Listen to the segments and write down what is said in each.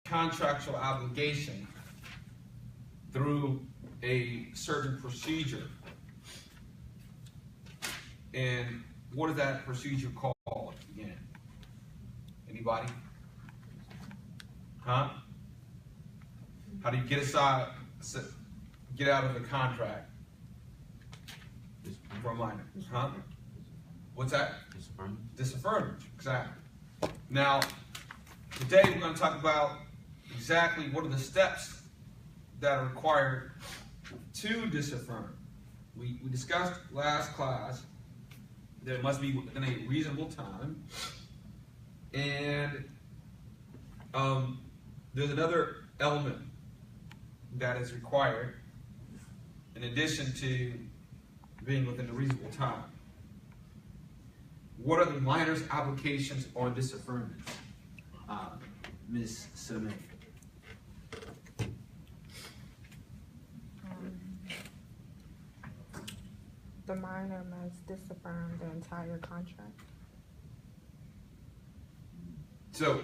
contractual obligation through a certain procedure. And what is that procedure called again? Anybody? Huh? How do you get out of the contract for a minor? Huh? What's that? Disaffirmation. Exactly. Now, today we're going to talk about exactly what are the steps that are required to disaffirm. We discussed last class that it must be within a reasonable time, and there's another element that is required in addition to being within a reasonable time. What are the minor's obligations on disaffirmation? Ms. Samay. The minor must disaffirm the entire contract. So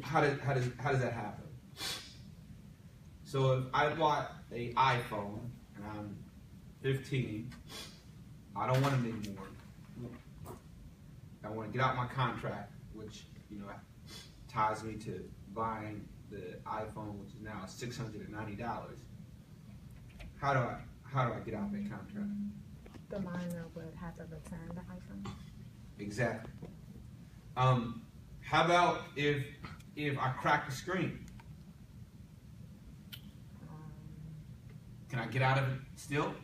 how does that happen? So if I bought an iPhone and I'm 15, I don't want it anymore. I want to get out my contract, which ties me to buying the iPhone, which is now $690. How do I get out that contract? The minor would have to return the iPhone. Exactly. How about if I crack the screen? Can I get out of it still?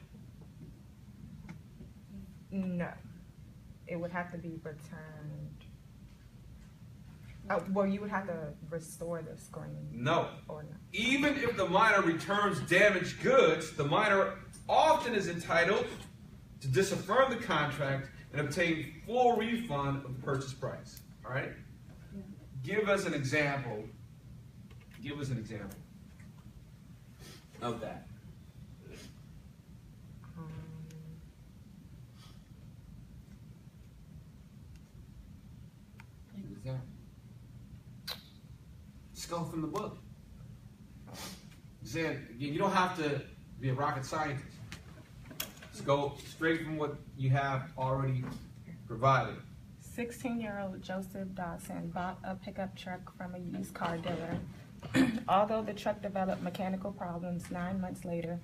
No. It would have to be returned. Well, you would have to restore the screen. No. Or no. Even if the minor returns damaged goods, the minor often is entitled to disaffirm the contract and obtain full refund of the purchase price. All right? Yeah. Give us an example. Give us an example of that. Just go from the book. You don't have to be a rocket scientist. Just go straight from what you have already provided. 16-year-old Joseph Dodson bought a pickup truck from a used car dealer. Although the truck developed mechanical problems 9 months later,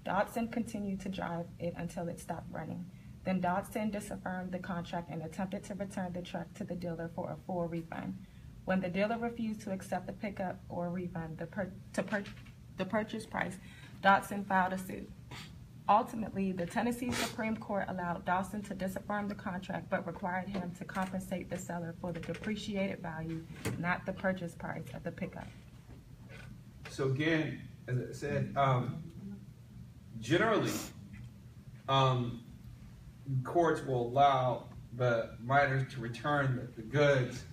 Dodson continued to drive it until it stopped running. Then Dodson disaffirmed the contract and attempted to return the truck to the dealer for a full refund. When the dealer refused to accept the pickup or refund the purchase price, Dodson filed a suit. Ultimately, the Tennessee Supreme Court allowed Dodson to disaffirm the contract but required him to compensate the seller for the depreciated value, not the purchase price of the pickup. So again, as I said, generally, courts will allow the minors to return the goods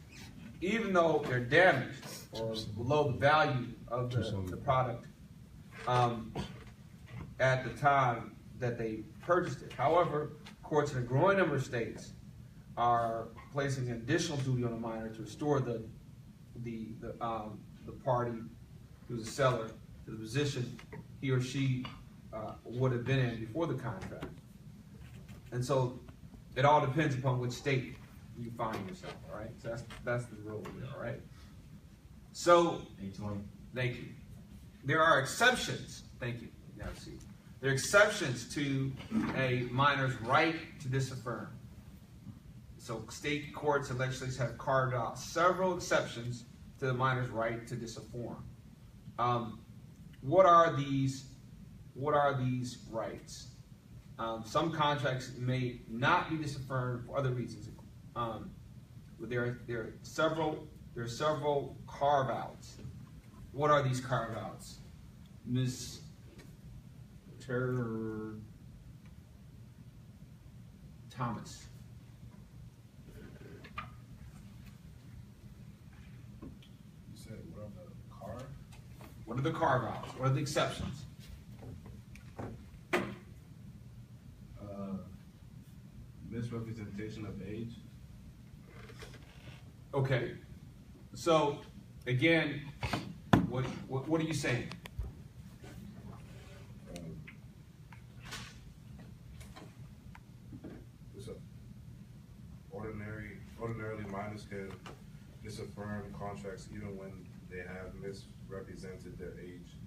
even though they're damaged or below the value of the product at the time that they purchased it. However, courts in a growing number of states are placing an additional duty on the minor to restore the party who's a seller to the position he or she would have been in before the contract. And so it all depends upon which state you find yourself, all right? So that's the rule here, all right? So, thank you. There are exceptions, thank you, now see. There are exceptions to a minor's right to disaffirm. So state courts and legislatures have carved out several exceptions to the minor's right to disaffirm. What are these rights? Some contracts may not be disaffirmed for other reasons. There are several carve-outs. What are these carve-outs? Ms. Thomas. You said what are the carve? What are the carve-outs? What are the exceptions? Misrepresentation of age. Okay. So, again, what are you saying? It's a ordinarily minors can disaffirm contracts even when they have misrepresented their age.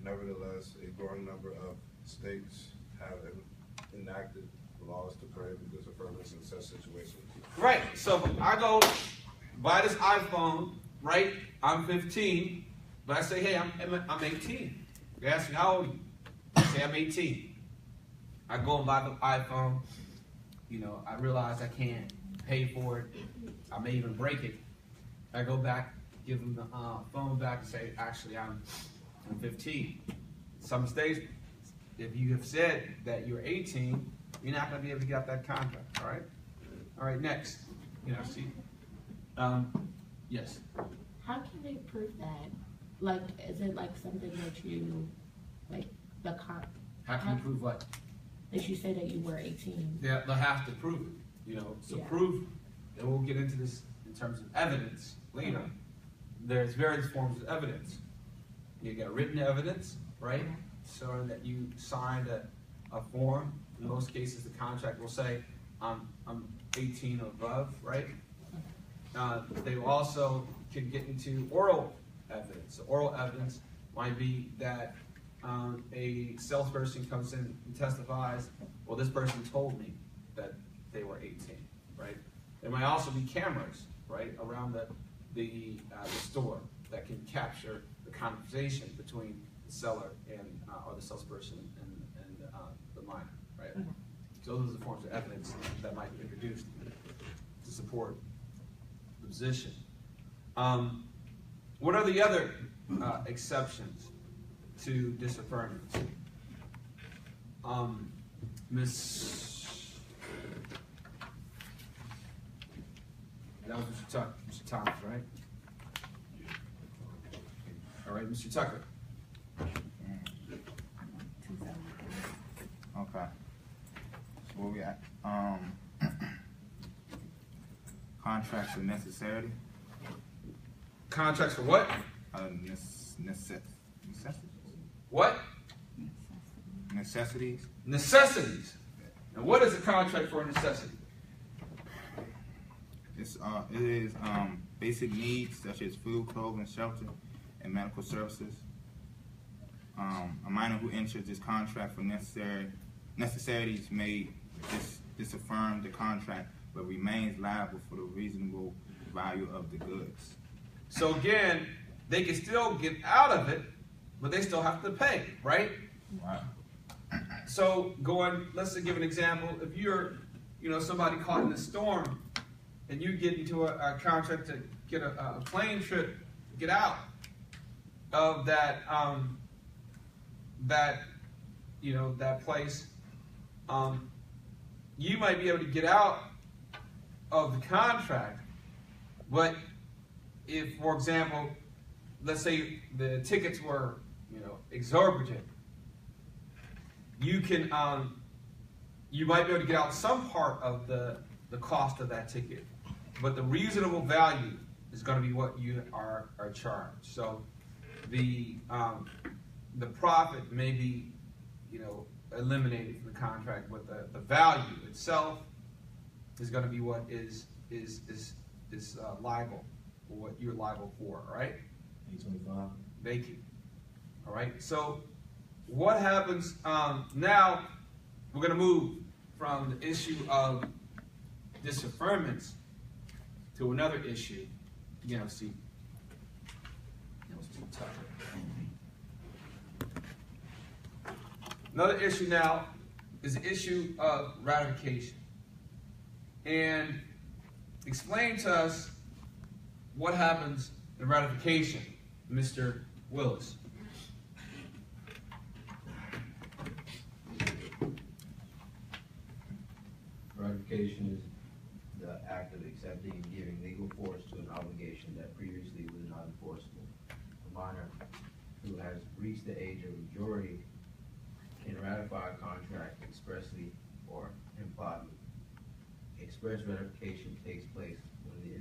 Nevertheless, a growing number of states have enacted laws to prohibit disaffirmance in such situations. Right. So I go buy this iPhone, right? I'm 15, but I say, hey, I'm 18. They ask me, how old are you? I say, I'm 18. I go and buy the iPhone. You know, I realize I can't pay for it. I may even break it. I go back, give them the phone back and say, actually, I'm 15. Some states, if you have said that you're 18, you're not going to be able to get out that contract, all right? All right, next. You know, see? Yes. How can they prove that? Like, is it like something that you, like, How can you prove what? that you say that you were 18? They'll have to prove it, you know. So Yeah. proof, and we'll get into this in terms of evidence later. There's various forms of evidence. You got written evidence, right? So that you signed a form. In most cases, the contract will say, I'm 18 or above, right? They also can get into oral evidence. So oral evidence might be that a salesperson comes in and testifies, well, this person told me that they were 18, right? There might also be cameras, right, around the store that can capture the conversation between the seller and or the salesperson and the minor, right? So those are the forms of evidence that might be introduced to support the position. What are the other exceptions to disaffirmance? That was Mr. Thomas, right? All right, Mr. Tucker. Okay. So where we at? Contracts of necessity. Contracts for what? What? Necessities. Necessities. And what is a contract for a necessity? It is basic needs such as food, clothing, shelter, and medical services. A minor who enters this contract for necessities may disaffirm the contract, but remains liable for the reasonable value of the goods. So again, they can still get out of it, but they still have to pay, right? Right. So let's give an example. If you're, somebody caught in a storm, and you get into a contract to get a plane trip, get out of that place, you might be able to get out of the contract, but if, for example, let's say the tickets were, exorbitant, you might be able to get out some part of the cost of that ticket, but the reasonable value is going to be what you are charged. So the profit may be, eliminated from the contract, but the value itself is going to be what is liable, or what you're liable for. All right. 825. Thank you. All right. So what happens now? We're going to move from the issue of disaffirmance to another issue. See, that was too tough. Another issue now is the issue of ratification. And explain to us what happens in ratification, Mr. Willis. Ratification is the act of accepting and giving legal force to an obligation that previously was not enforceable. A minor who has reached the age of majority can ratify a contract expressly or impliedly. Express ratification takes place when the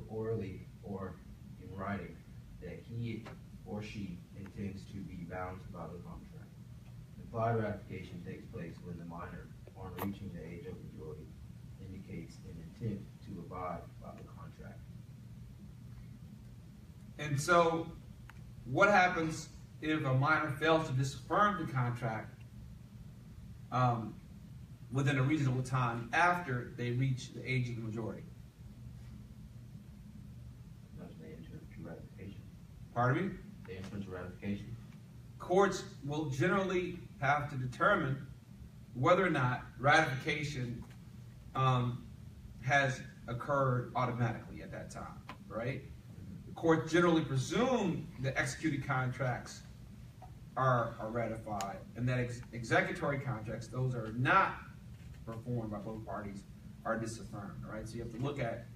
orally or in writing that he or she intends to be bound by the contract. Implied ratification takes place when the minor, upon reaching the age of majority, indicates an intent to abide by the contract. And so, what happens if a minor fails to disaffirm the contract within a reasonable time after they reach the age of the majority? Thus, they enter into ratification. Pardon me? They enter into ratification. Courts will generally have to determine whether or not ratification has occurred automatically at that time, right? The court generally presume that executed contracts are ratified, and that executory contracts, those are not performed by both parties, are disaffirmed, all right? So you have to look at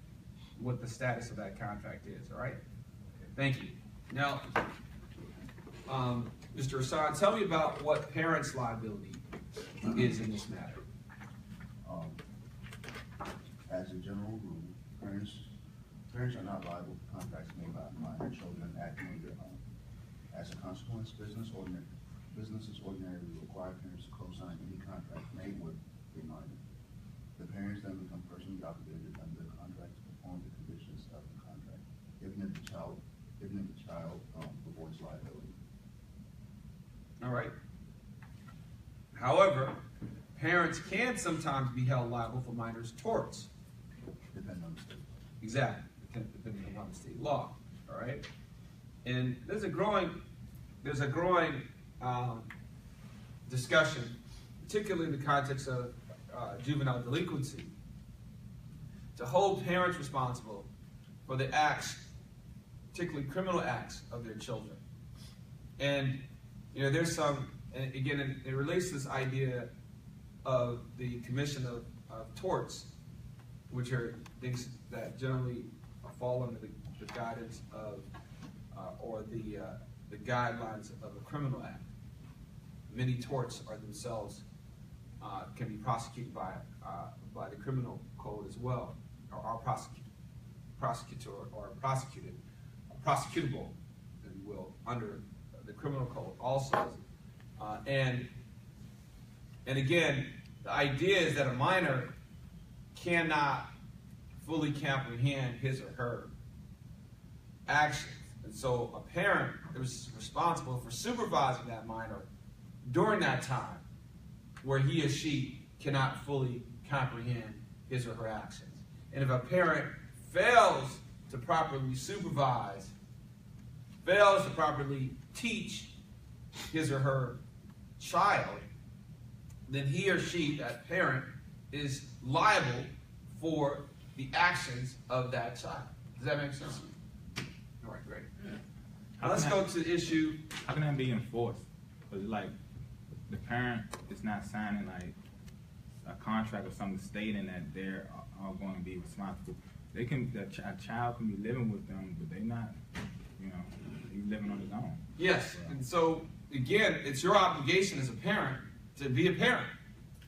what the status of that contract is, all right? Thank you. Now, Mr. Assad, tell me about what parents' liability is in this matter. As a general rule, parents are not liable for contracts made by minor children acting on their own. As a consequence, businesses ordinarily require parents to co-sign any contract made with a minor. The parents then become personally obligated under the contract to perform the conditions of the contract, even if the child avoids liability. All right. However, parents can sometimes be held liable for minors' torts. Depending on the state. Exactly, depending upon the state law. All right. And there's a growing discussion, particularly in the context of juvenile delinquency, to hold parents responsible for the acts, particularly criminal acts, of their children. And there's some, and again, it relates to this idea of the commission of torts, which are things that generally fall under the guidance of or the guidelines of a criminal act. Many torts are themselves can be prosecuted by the criminal code as well, or are prosecutable, if you will, under the criminal code also. And again, the idea is that a minor cannot fully comprehend his or her actions. And so a parent is responsible for supervising that minor during that time where he or she cannot fully comprehend his or her actions. And if a parent fails to properly supervise, fails to properly teach his or her child, then he or she, that parent, is liable for the actions of that child. Does that make sense? All right, great. Now let's go to the issue. How can that be enforced? Because like the parent is not signing like a contract or something stating that they're all going to be responsible. They can, a child can be living with them, but they're not, he's living on his own. Yes, and so again, it's your obligation as a parent to be a parent.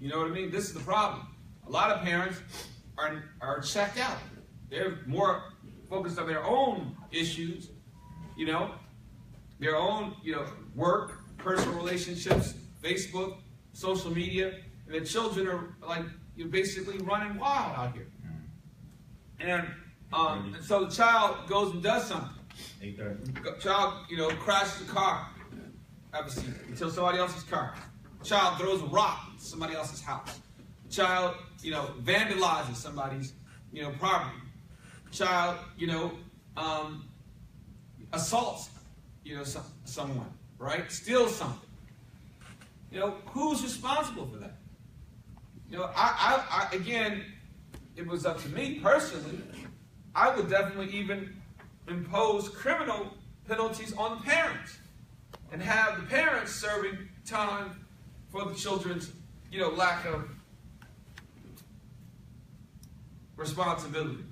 You know what I mean? This is the problem. A lot of parents are checked out. They're more focused on their own issues, their own, work, personal relationships, Facebook, social media, and the children are like basically running wild out here. And so the child goes and does something. Child, crashes a car. Have a seat. Until somebody else's car. Child throws a rock into somebody else's house. Child, vandalizes somebody's, property. Child, assaults, someone, right? Steals something. Who's responsible for that? I again, it was up to me personally. I would definitely even impose criminal penalties on the parents and have the parents serving time for the children's, lack of responsibility.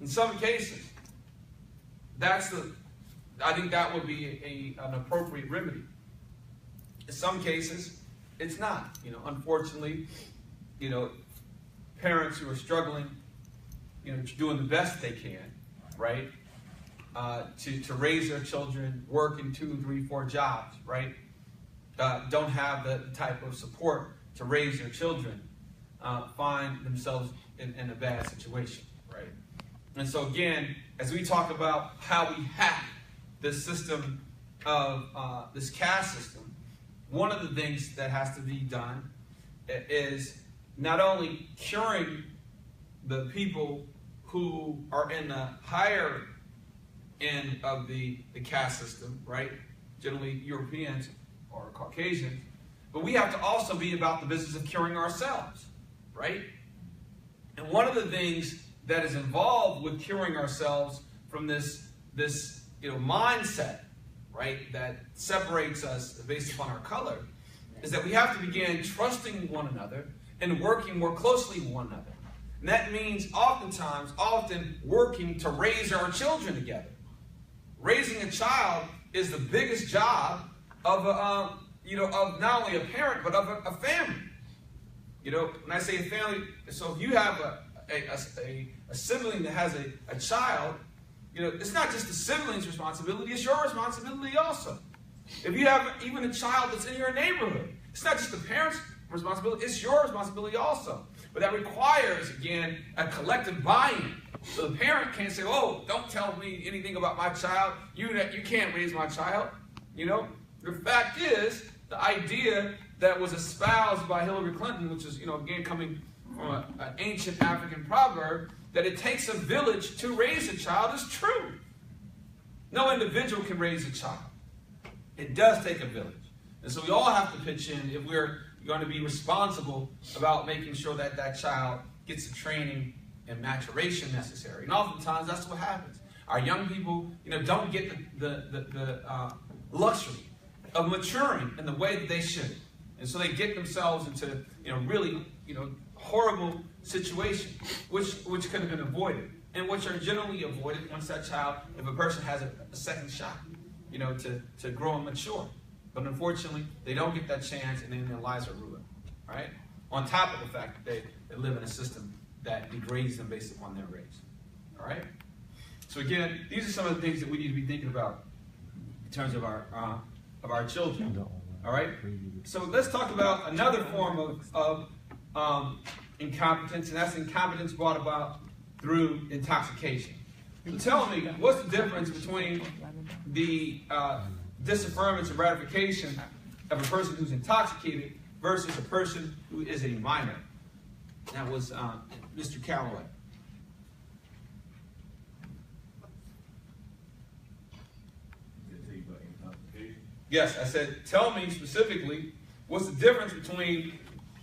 In some cases, I think that would be an appropriate remedy. In some cases, it's not. Unfortunately, parents who are struggling, doing the best they can, right? To raise their children, work in 2, 3, 4 jobs, right? Don't have the type of support to raise their children, find themselves in a bad situation, right? And so again, as we talk about how we hack this system of this caste system, one of the things that has to be done is not only curing the people who are in the higher end of the caste system, right? Generally Europeans or Caucasians, but we have to also be about the business of curing ourselves, right? And one of the things that is involved with curing ourselves from this mindset, right, that separates us based upon our color, is that we have to begin trusting one another and working more closely with one another. And that means often working to raise our children together. Raising a child is the biggest job of of not only a parent but of a family. When I say a family, so if you have a sibling that has a child, it's not just the sibling's responsibility, it's your responsibility also. If you have even a child that's in your neighborhood, it's not just the parent's responsibility, it's your responsibility also. But that requires, again, a collective buy-in. So the parent can't say, oh, don't tell me anything about my child. You can't raise my child. The fact is, the idea that was espoused by Hillary Clinton, which is, again, coming from an ancient African proverb, that it takes a village to raise a child is true. No individual can raise a child. It does take a village. And so we all have to pitch in if we're going to be responsible about making sure that that child gets the training and maturation necessary. And oftentimes that's what happens. Our young people, don't get the luxury of maturing in the way that they should. And so they get themselves into, really, horrible situations, which could have been avoided. And which are generally avoided once that child, if a person has a second shot, to grow and mature. But unfortunately, they don't get that chance, and then their lives are ruined, right? On top of the fact that they live in a system that degrades them based upon their race, all right? So again, these are some of the things that we need to be thinking about in terms of our children, all right? So let's talk about another form of incompetence, and that's incompetence brought about through intoxication. So tell me, what's the difference between the disaffirmance or ratification of a person who's intoxicated versus a person who is a minor? That was Mr. Calloway. Yes, I said, tell me specifically, what's the difference between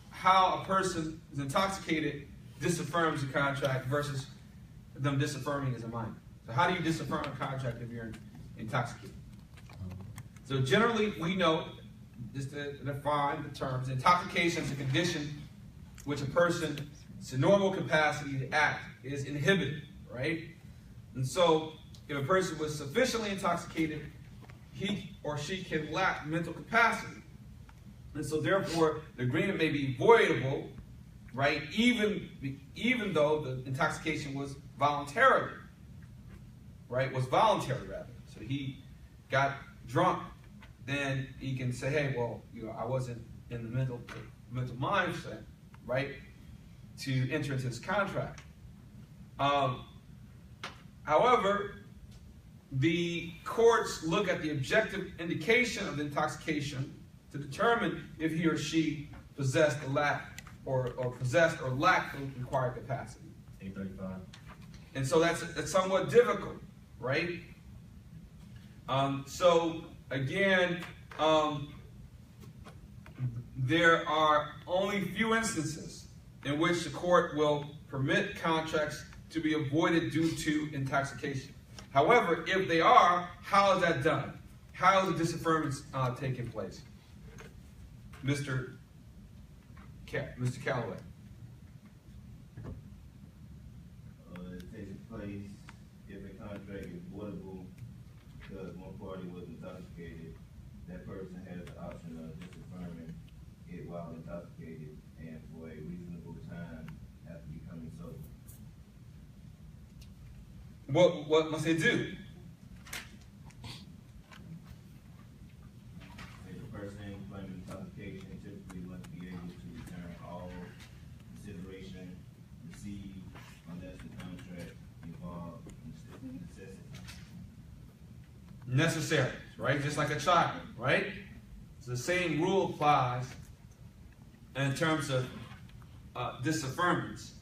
how a person who's intoxicated disaffirms a contract versus them disaffirming as a minor? So how do you disaffirm a contract if you're intoxicated? So generally, we know, just to define the terms, intoxication is a condition which a person's normal capacity to act is inhibited, right? And so, if a person was sufficiently intoxicated, he or she can lack mental capacity. And so therefore, the agreement may be voidable, right? Even though the intoxication was voluntary, right? Was voluntary rather. So he got drunk, then he can say, hey, well, I wasn't in the mental mindset, right, to enter into this contract. However, the courts look at the objective indication of the intoxication to determine if he or she possessed or lacked the required capacity. 835. And so that's somewhat difficult, right? So again, there are only few instances in which the court will permit contracts to be avoided due to intoxication. However, if they are, how is that done? How is the disaffirmance taking place? Mr. Calloway. It takes place if a contract is voidable because one party was intoxicated. That person has the option of disaffirming it while intoxicated and for a reasonable time after becoming sober. what must they do? If the person in employment intoxication typically must be able to return all consideration received unless the contract involved necessity. Necessary, right? Just like a child, right? So the same rule applies in terms of disaffirmance.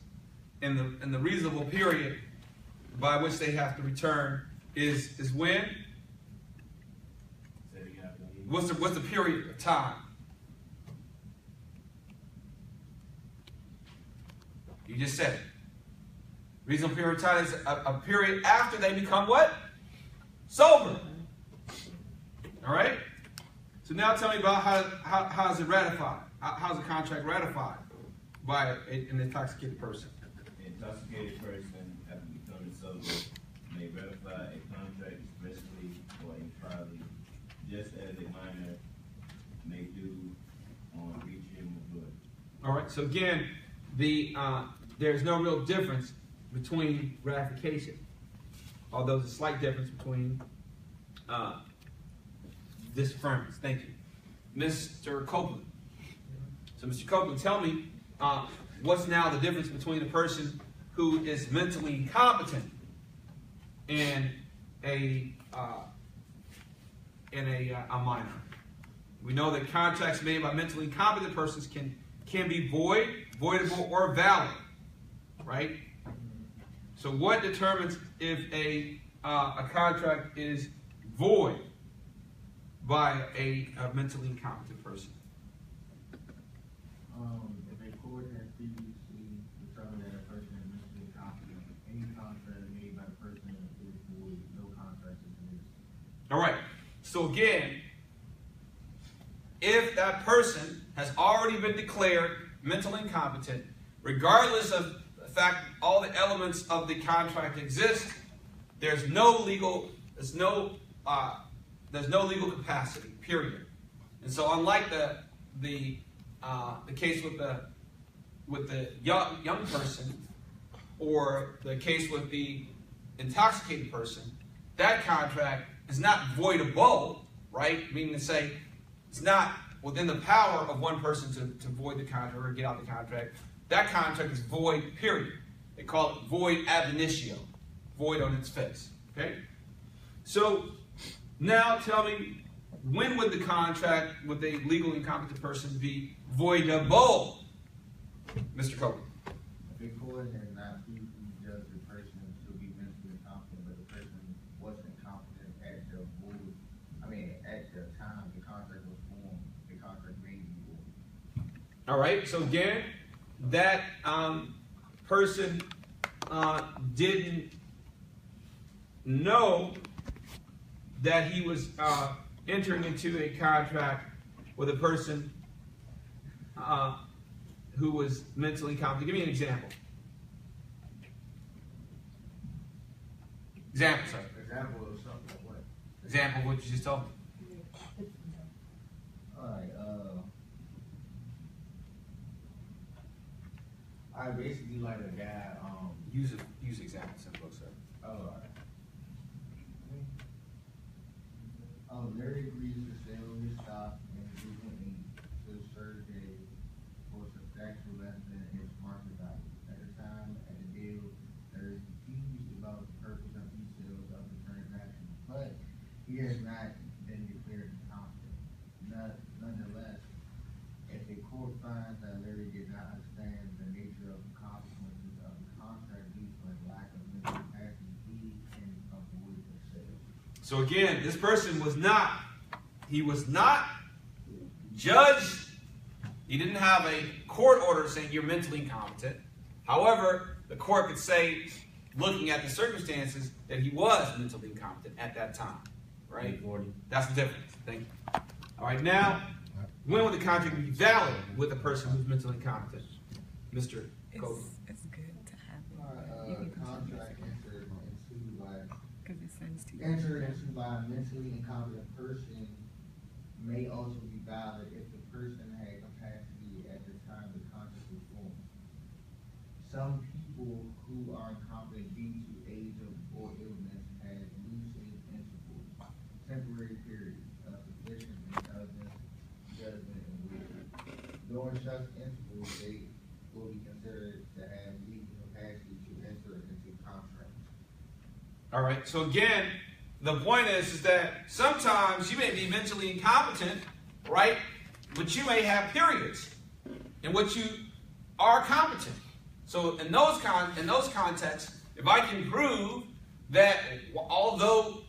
And the reasonable period by which they have to return is when? So you have to leave. What's the period of time? You just said it. Reasonable period of time is a period after they become what? Sober. All right? So now tell me about how is it ratified? How is a contract ratified by an intoxicated person? An intoxicated person, after becoming sober, may ratify a contract expressly or impliedly, just as a minor may do on reaching maturity. All right. So again, there's no real difference between ratification, although there's a slight difference between disaffirmance. Thank you, Mr. Copeland. So, Mr. Copeland, tell me what's now the difference between a person who is mentally incompetent and a minor. We know that contracts made by mentally incompetent persons can be void, voidable, or valid, right? So, what determines if a contract is void by a mentally incompetent person? If a court has previously determined that a person is mentally incompetent, any contract made by the person is void, no contract is made. All right. So again, if that person has already been declared mentally incompetent, regardless of the fact that all the elements of the contract exist, there's no legal capacity. Period. And so, unlike the case with the young person, or the case with the intoxicated person, that contract is not voidable, right? Meaning to say, it's not within the power of one person to void the contract or get out the contract. That contract is void, period. They call it void ab initio, void on its face. Okay? So, now tell me, when would the contract with a legally incompetent person be voidable? Mr. Copeland. If a court has not previously judged the person to be mentally incompetent, but the person wasn't incompetent at the time the contract was formed, the contract may be void. All right. So again, that person didn't know that he was entering into a contract with a person who was mentally incompetent. Give me an example. Example, sir. Example of something like what? Example of what you just told me. Alright, I basically like a guy, Use example, simple, sir. Larry agrees to sell his stock and frequently to survey for substantial less than its market value. At the time of the deal, there is confused about the purpose of details of the transaction, but he has not been declared incompetent. Nonetheless, if a court finds that Larry did not understand the nature of the consequences of the contract due to a lack of mental capacity, he can avoid the sale. So again, this person was not judged. He didn't have a court order saying you're mentally incompetent. However, the court could say, looking at the circumstances, that he was mentally incompetent at that time. Right? That's the difference. Thank you. All right, now, when would the contract be valid with a person who's mentally incompetent? Mr. Cole. It's good to have Contract entered into by because it sends to a mentally incompetent person may also be valid if the person had capacity at the time the contract was formed. Some people who are incompetent due to age or illness has loosened intervals, temporary periods of sufficient intelligence, judgment, and wisdom. During such intervals, they will be considered to have legal capacity to enter into contracts. All right. So again, the point is that sometimes you may be mentally incompetent, right? But you may have periods in which you are competent. So in those contexts, if I can prove that although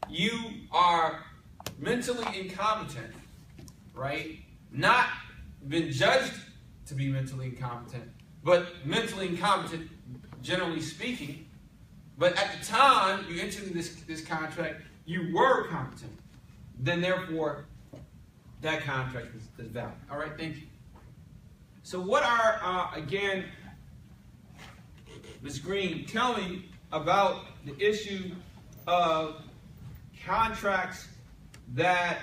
you are mentally incompetent, right, not been judged to be mentally incompetent, but mentally incompetent generally speaking, but at the time you entered this contract, you were competent, then therefore that contract is valid. All right, thank you. So what are, again, Ms. Green, tell me about the issue of contracts that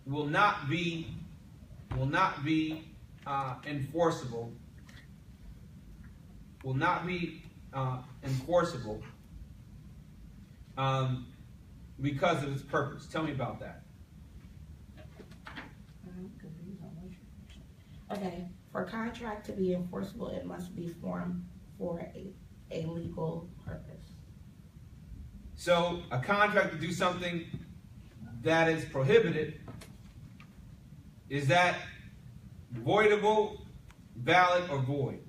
will not be enforceable. Will not be enforceable because of its purpose. Tell me about that. Okay, for a contract to be enforceable, it must be formed for a legal purpose. So a contract to do something that is prohibited, is that voidable, valid, or void?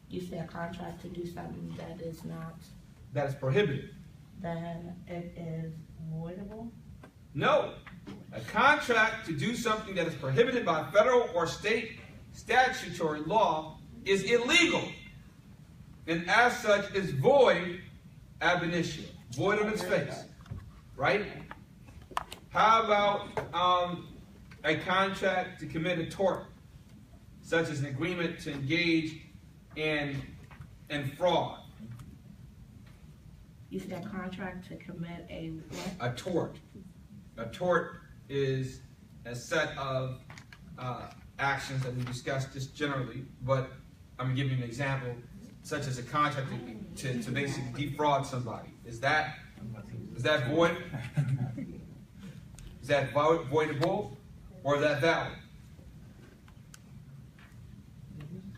You say a contract to do something that is not, That is prohibited. then it is voidable? No. A contract to do something that is prohibited by federal or state statutory law is illegal, and as such is void ab initio, void of its face, right? How about a contract to commit a tort, such as an agreement to engage in fraud? You said a contract to commit a what? A tort. A tort is a set of actions that we discussed just generally, but I'm going to give you an example, such as a contract to basically defraud somebody. Is that void? Is that voidable, or is that valid?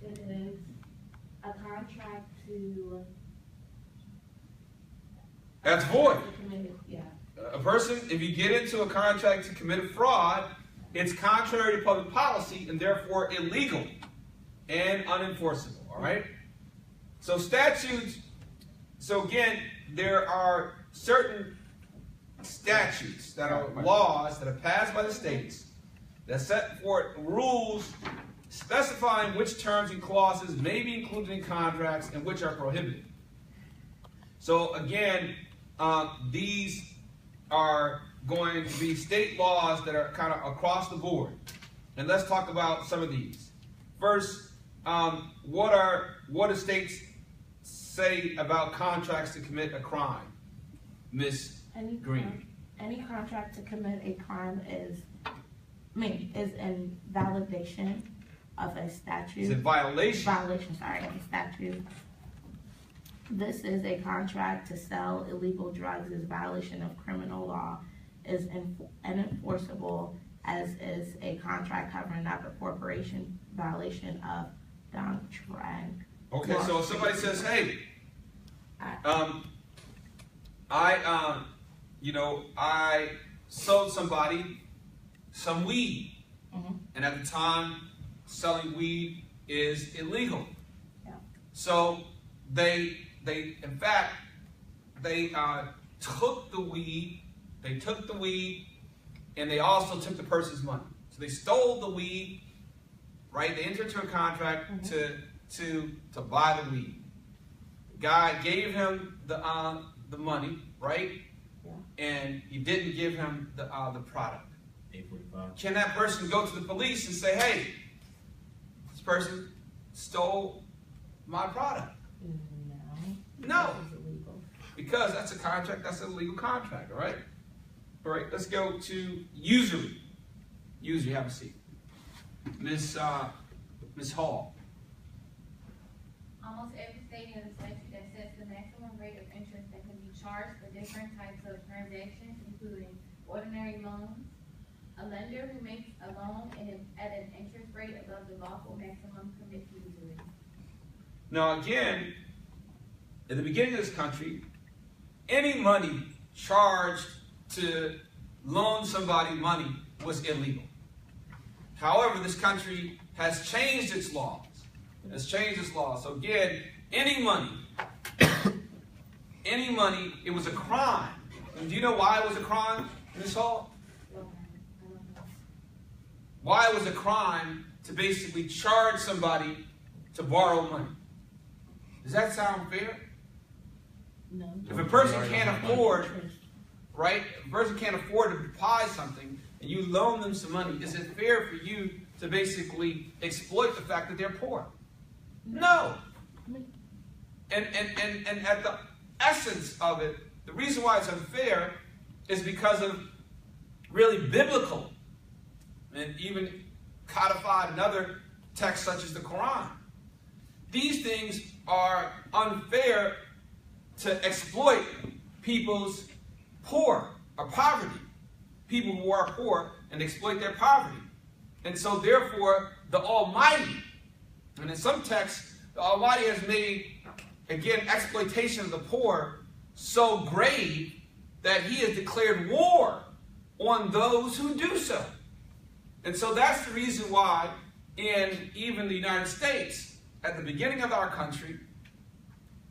It is a contract to... That's void. Yeah. A person, if you get into a contract to commit a fraud, it's contrary to public policy and therefore illegal and unenforceable, all right? So statutes, so again, there are certain statutes that are laws that are passed by the states that set forth rules specifying which terms and clauses may be included in contracts and which are prohibited. So again, these are going to be state laws that are kind of across the board. And let's talk about some of these. First, what do states say about contracts to commit a crime? Ms. Green. Any contract to commit a crime is in validation of a statute. Is it violation? Violation, sorry, of a statute. This is a contract to sell illegal drugs is violation of criminal law, is unenforceable, as is a contract covering up a corporation violation of doctrine. Okay, so if somebody says, hey, I sold somebody some weed, and at the time, selling weed is illegal. Yeah. So they in fact, took the weed, and they also took the person's money. So they stole the weed, right? They entered into a contract to buy the weed. The guy gave him the money, right? Yeah. And he didn't give him the product. 845. Can that person go to the police and say, hey, this person stole my product? No. This is illegal. Because that's a contract, that's a legal contract, all right? All right, let's go to usury. Usury, have a seat. Miss Hall. almost every state has a statute that sets the maximum rate of interest that can be charged for different types of transactions, including ordinary loans, a lender who makes a loan at an interest rate above the lawful maximum permitted usury. Now again, at the beginning of this country, any money charged to loan somebody money was illegal. However, this country has changed its laws. So again, any money, it was a crime. And do you know why it was a crime, Ms. Hall? Why it was a crime to basically charge somebody to borrow money. Does that sound fair? No. If a person can't afford, right? If a person can't afford to buy something and you loan them some money, is it fair for you to basically exploit the fact that they're poor? No. And at the essence of it, the reason why it's unfair is because of really biblical and even codified in other texts such as the Quran. These things are unfair to exploit people's poverty. People who are poor and exploit their poverty. And so therefore, the Almighty, and in some texts, the Almighty has made, again, exploitation of the poor so grave that He has declared war on those who do so. And so that's the reason why in even the United States, at the beginning of our country,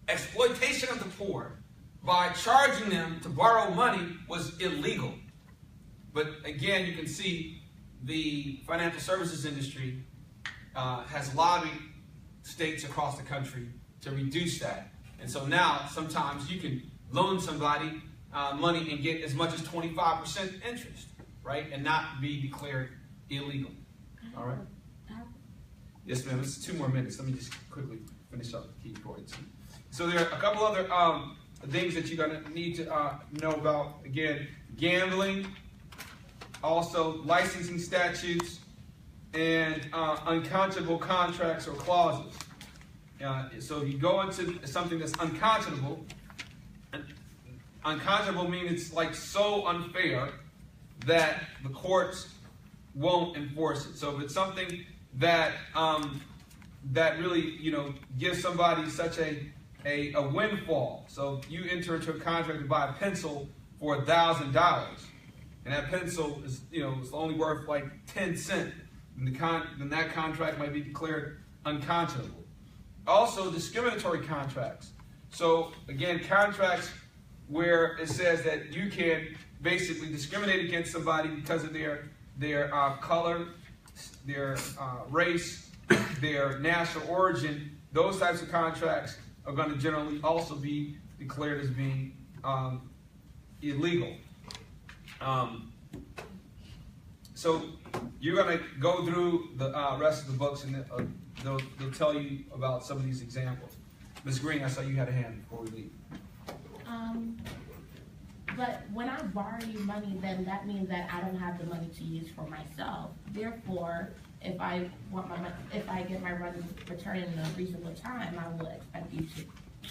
exploitation of the poor by charging them to borrow money was illegal. But again, you can see the financial services industry has lobbied states across the country to reduce that. And so now, sometimes you can loan somebody money and get as much as 25% interest, right? And not be declared illegal. All right? Yes, ma'am. It's 2 more minutes. Let me just quickly finish up the key points. So there are a couple other things that you're going to need to know about. Again, gambling, also licensing statutes, and unconscionable contracts or clauses. So if you go into something that's unconscionable, unconscionable means it's like so unfair that the courts won't enforce it. So if it's something that that really, gives somebody such a windfall. So if you enter into a contract to buy a pencil for $1,000, and that pencil is, it's only worth like 10 cents, then that contract might be declared unconscionable. Also, discriminatory contracts. So again, contracts where it says that you can basically discriminate against somebody because of their color, their race, their national origin. Those types of contracts are going to generally also be declared as being illegal. So you're going to go through the rest of the books, and they'll tell you about some of these examples. Ms. Green, I saw you had a hand before we leave. But when I borrow you money, then that means that I don't have the money to use for myself. Therefore, if I get my return in a reasonable time, I will expect you to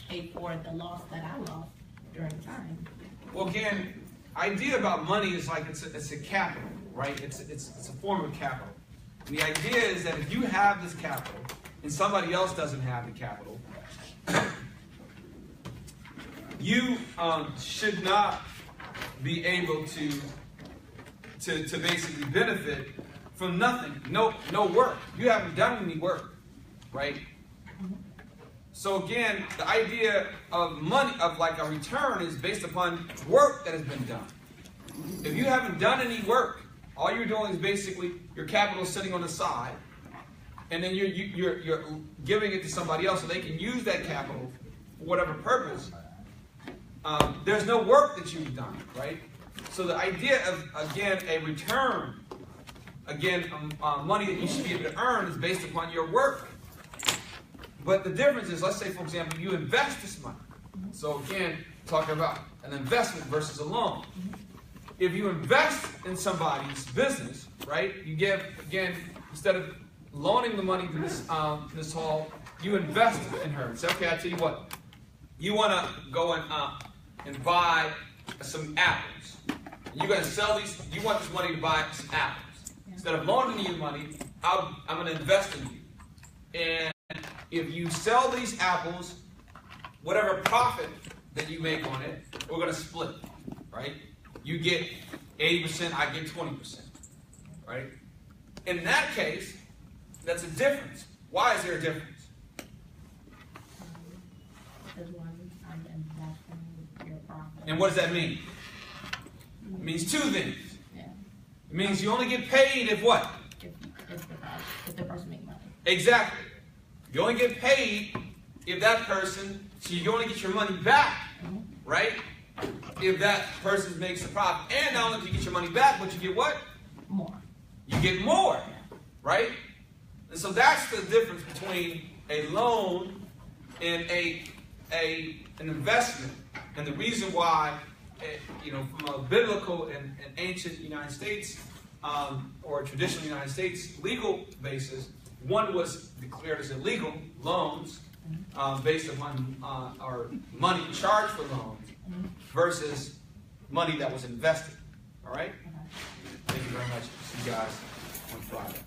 pay for the loss that I lost during the time. Well, again, idea about money is like it's a capital, right? It's a form of capital. And the idea is that if you have this capital and somebody else doesn't have the capital, you should not be able to basically benefit from nothing, no work. You haven't done any work, right? So again, the idea of money, of like a return, is based upon work that has been done. If you haven't done any work, all you're doing is basically your capital is sitting on the side, and then you're giving it to somebody else so they can use that capital for whatever purpose. There's no work that you've done, right? So the idea of, again, a return, again, money that you should be able to earn is based upon your work. But the difference is, let's say, for example, you invest this money. So again, talking about an investment versus a loan. If you invest in somebody's business, right, you give, again, instead of loaning the money to Ms. Hall, you invest in her and say, okay, I tell you what, you want to go and buy some apples. You're going to sell these, you want this money to buy some apples. Instead of loaning you money, I'm going to invest in you. And if you sell these apples, whatever profit that you make on it, we're going to split, right? You get 80%, I get 20%, right? In that case, that's a difference. Why is there a difference? Because one, I'm investing your profit. And what does that mean? It means two things. Yeah. It means you only get paid if what? If the person makes money. Exactly. You only get paid if that person, so you only get your money back, right? If that person makes a profit. And not only do you get your money back, but you get what? More. You get more, right? And so that's the difference between a loan and an investment. And the reason why, from a biblical and ancient United States or traditional United States legal basis, one was declared as illegal, loans, based upon our money charged for loans, versus money that was invested. All right? Thank you very much. See you guys on Friday.